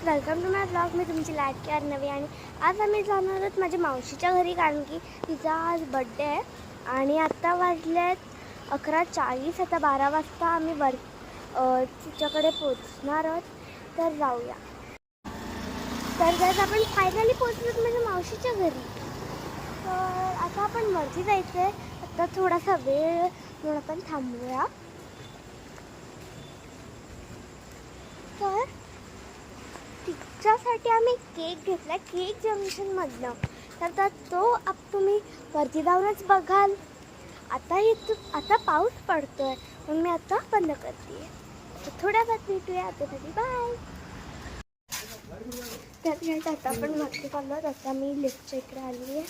Guys, welcome to my blog. मी तुमची लाडकी अर्णवी आणि आज आम्ही जाणार आहोत माझ्या मावशीच्या घरी, कारण की तिचा आज बड्डे आहे. आणि आत्ता वाजलेत 11:40. आता 12 वाजता आम्ही तिच्याकडे पोचणार आहोत. तर जाऊया. तर गाईज, आपण फायनली पोचलोत माझ्या मावशीच्या घरी. तर आता आपण वरती जायचं आहे. आता थोडासा वेळ म्हणून आपण थांबूया. तर तिच्यासाठी आम्ही केक घेतला केक जंक्शनमधनं. तर तो तुम्ही वरती जाऊनच बघाल. आता पाऊस पडतोय म्हणून मी आता बंद करते. तर थोड्या वेळात भेटूया. आतासाठी बाय. तर आता आपण वरती चाललो. आता मी लिफ्टच्या इकडे आली आहे.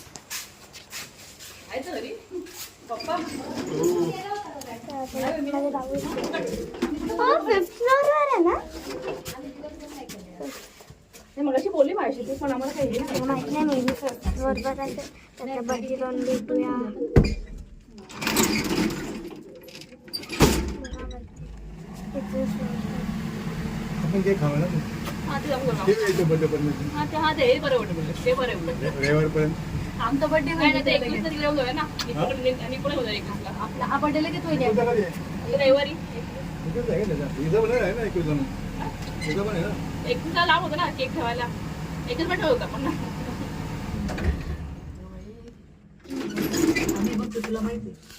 फिफ्थ फ्लोअरवर आहे ना? मगाशी बोलली माझी पण आम्हाला काही माहिती नाही. मी फिफ्थ फ्लोअरवर आहे. त्याच्या बड्डे जाऊन भेटूया. आपण काय खावा ना? आमचा बर्थडे जाऊया ना. आपला हा बर्थडे लगेच होईल रविवारी. एकदा लांब होतं ना केक ठेवायला. एकच बर्थडे होता पण ना.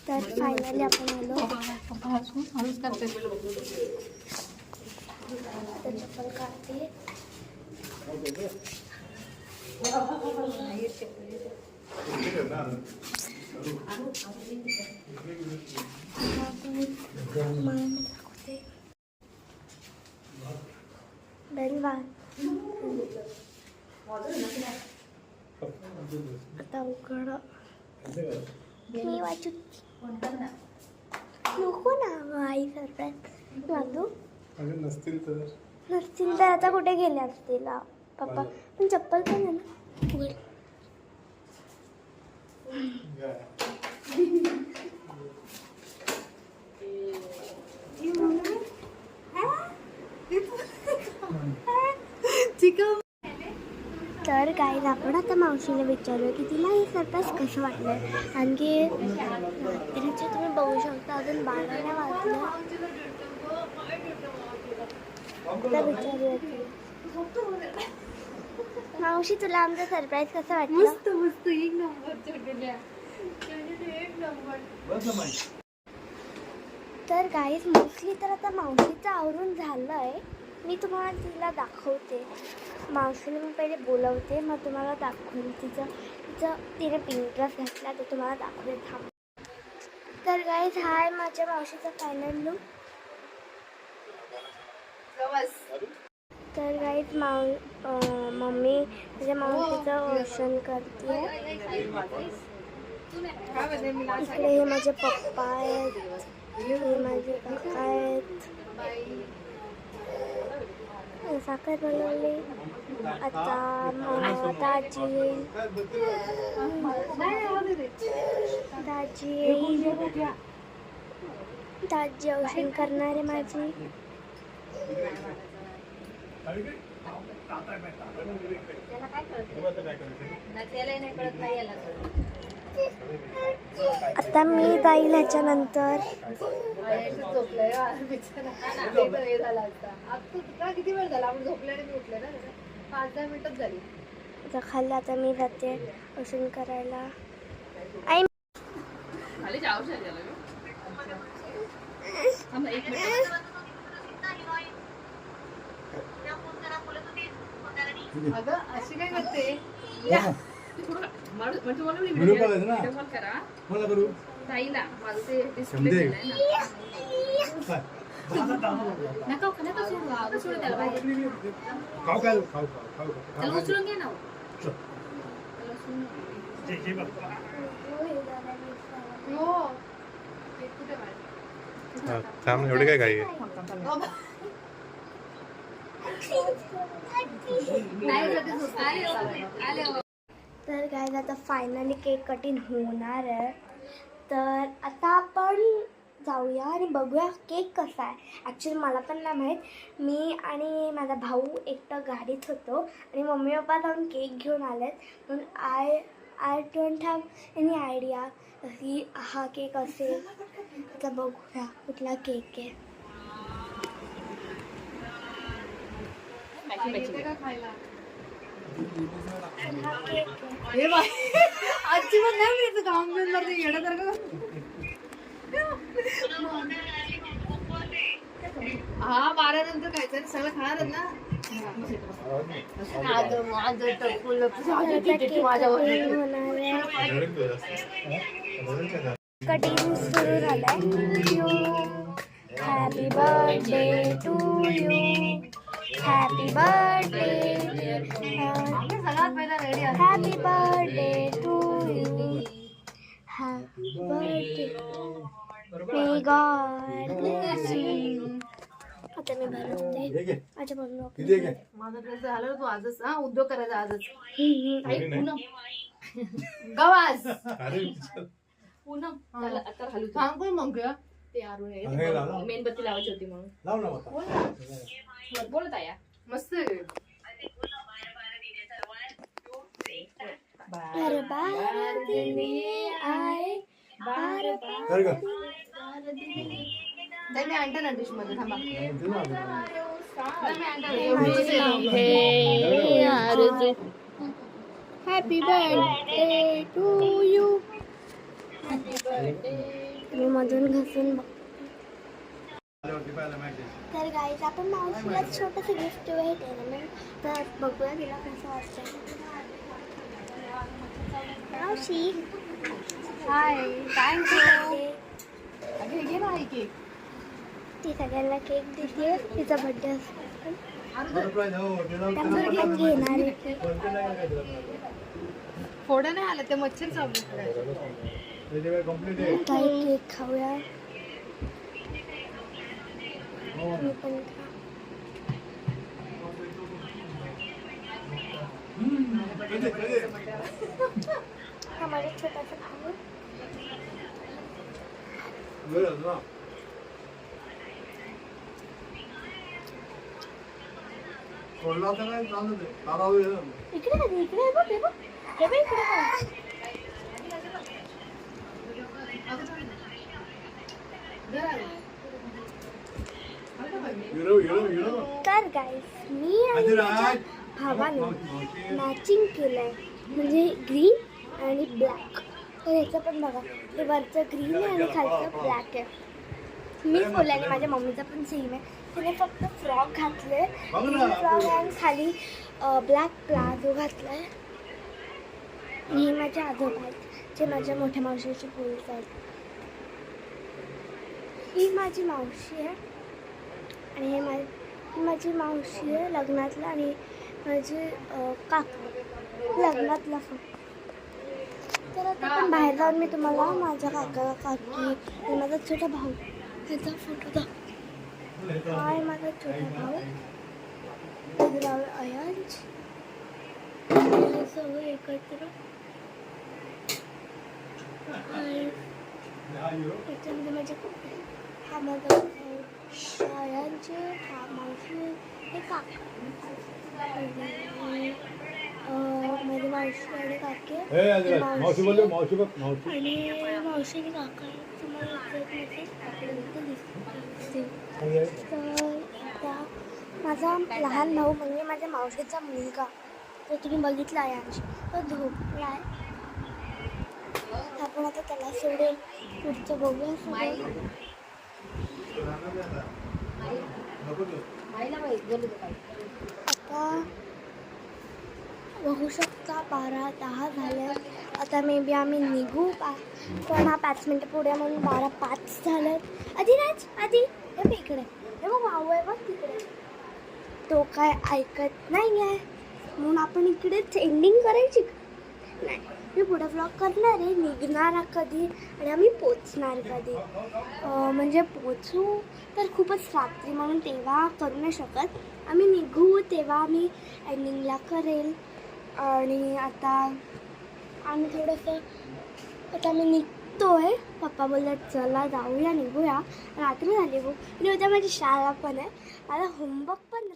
तर फायनली आपण आलो. आता चप्पल काढते. आता उघड मी वाचू नको ना. आई सरप्राईज वाजू नसतील तर आता कुठे गेले असतील पप्पा. पण चप्पल पण आहे ना. उघड. तर गाईज, आपण आता मावशीने विचारूया की तिला हे सरप्राईज कसं वाटलं. आणखी तिचे तुम्ही बघू शकता अजून 12 नाही वाजलं. आता विचारूया की मावशी, तुला आमचं सरप्राईज कसं वाटलं? मस्त एक नंबर. तर गाईज, मोस्टली तर आता मावशीचं आवरून झालं आहे. मी तुम्हाला तिला दाखवते. मावशीने मी पहिले बोलवते, मग तुम्हाला दाखवेल. तिने पिंक ड्रेस घातला तो तुम्हाला दाखवेल. थांब. तर गाईज, हा आहे माझ्या मावशीचा फायनल लुक. तर गाईज, मम्मी माझ्या मावशीचं औषण करते. इकडे हे माझे पप्पा आहेत, हे माझे काका आहेत. साखर बनवली. आता दाजी औषण करणार आहे माझी. आता मी जाईल ह्याच्यानंतर. किती वेळ झाला आपण झोपल्याने उठले ना. 5-10 मिनिटच झाली. आता खाल्लं. आता मी जाते औषण करायला. आई अगं अशी काय करते? ताईला माझं ते डिस्प्ले केलंय ना. नका सोडू त्याला पाहिजे. त्याला उचलून घे ना. एवढे काय काय तर गाईज, आता फायनली केक कटिंग होणार आहे. तर आता आपण जाऊया आणि बघूया केक कसा आहे. ॲक्च्युली मला पण नाही माहीत. मी आणि माझा भाऊ एकटं गाडीत होतो आणि मम्मी पप्पा जाऊन केक घेऊन आलेत. म्हणून I don't have any idea की हा केक असेल. आता बघूया कुठला केक आहे. येते का खायला? हा केक आहे. हे बाई आजची पण नाही मी काम घेऊन जाते येण्यासारखं. हा 12 नंतर खायचं सगळं खाणारच ना. कटिंग सुरू झालंय. Happy birthday to you. Happy birthday. सगळ्यात पहिला रेडी आहे. Happy birthday to you. Happy birthday. May God bless you. आता मी भरते माझ्या मम्मी. माझं ड्रेस झालं तू आजच हा उद्योग करायचा आजच. पप्पा. गवास अरे पूनम आता घालू थांब कोण मग ते अरुण आहे मेणबत्ती लावायची होती म्हणून. लाव ना आता. बोलत आहे मस्त आहे. बार बार दिने आए. बार कर बार. ग. नाही मी आणते ना डिश मध्ये थांबा. Happy birthday to you. मी मधून घसून तर गाईज आपण मावशीला छोटंसं गिफ्ट भेटेल ना. तर बघूया तिला कसं वाटतं. मावशी हाय थँक्यू. घे ना आहे केक. ती सगळ्यांना केक देते. तिचा बड्डे असतो कम्प्लीट पण घेणार आहे केक. फोडं नाही आलं ते मच्छर चावलं. आहे. काही केक खाऊया. मी पण खा. हा माझा छोटासा भाऊ. इकडे कधी इकडे आहे बघ. हे बघ हे बघ इकडे काय. तर गाईस मी आणि माझ्या भावाने मॅचिंग केलंय. म्हणजे ग्रीन आणि ब्लॅक. तर ह्याचं पण बघा हे वरचं ग्रीन आहे आणि खालचं ब्लॅक आहे. मी बोलल्याने माझ्या मम्मीचा पण सेम आहे. तिने फक्त फ्रॉक घातले ग्रीन फ्रॉक आणि खाली ब्लॅक प्लाझो घातलाय. हे माझे आजोबा आहेत जे माझ्या मोठ्या मावशीची पोलीस आहेत. ही माझी मावशी आहे आणि ही माझी मावशी आहे लग्नातला आणि माझे काका लग्नातला फक्त. तर आता पण बाहेर जाऊन मी तुम्हाला माझ्या काका काकी आणि माझा छोटा भाऊ ह्याचा फोटो दाखव. हाय माझा छोटा भाऊ अयांश. हे सगळं एकत्र. याच्यामध्ये माझे हा माझा अयांचे हा मावशी हे काका. माझी मावशी आणि काकी आणि मावशी आणि काका तुम्हाला तर आता माझा लहान भाऊ म्हणजे माझ्या मावशीचा मुलगा तो तुम्ही बघितला आहे आमची तो झोपला आहे. आपण आता त्याला सोडेल. पुढचं बघूया सगळं. आता बघू शकता 12:10 झाले. आता मे बी आम्ही निघू पण हा 5 मिनटं पुढे म्हणून 12:05 झालं. आधी नाच आधी हे बघ इकडे हे बघ भाऊ आहे बघ तिकडे. तो काय ऐकत नाही आहे म्हणून आपण इकडेच एंडिंग करायची. नाही मी पुढे व्लॉग करणार आहे. निघणार कधी आणि आम्ही पोचणार कधी. म्हणजे पोचू तर खूपच रात्री म्हणून तेव्हा करू नाही शकत. आम्ही निघू तेव्हा आम्ही एंडिंगला करेल. आणि आता आम्ही थोडंसं आता आम्ही निघतोय. पप्पा बोलतात चला जाऊया निघूया. रात्री झाली खूप आणि उद्या माझी शाळा पण आहे. मला होमवर्क पण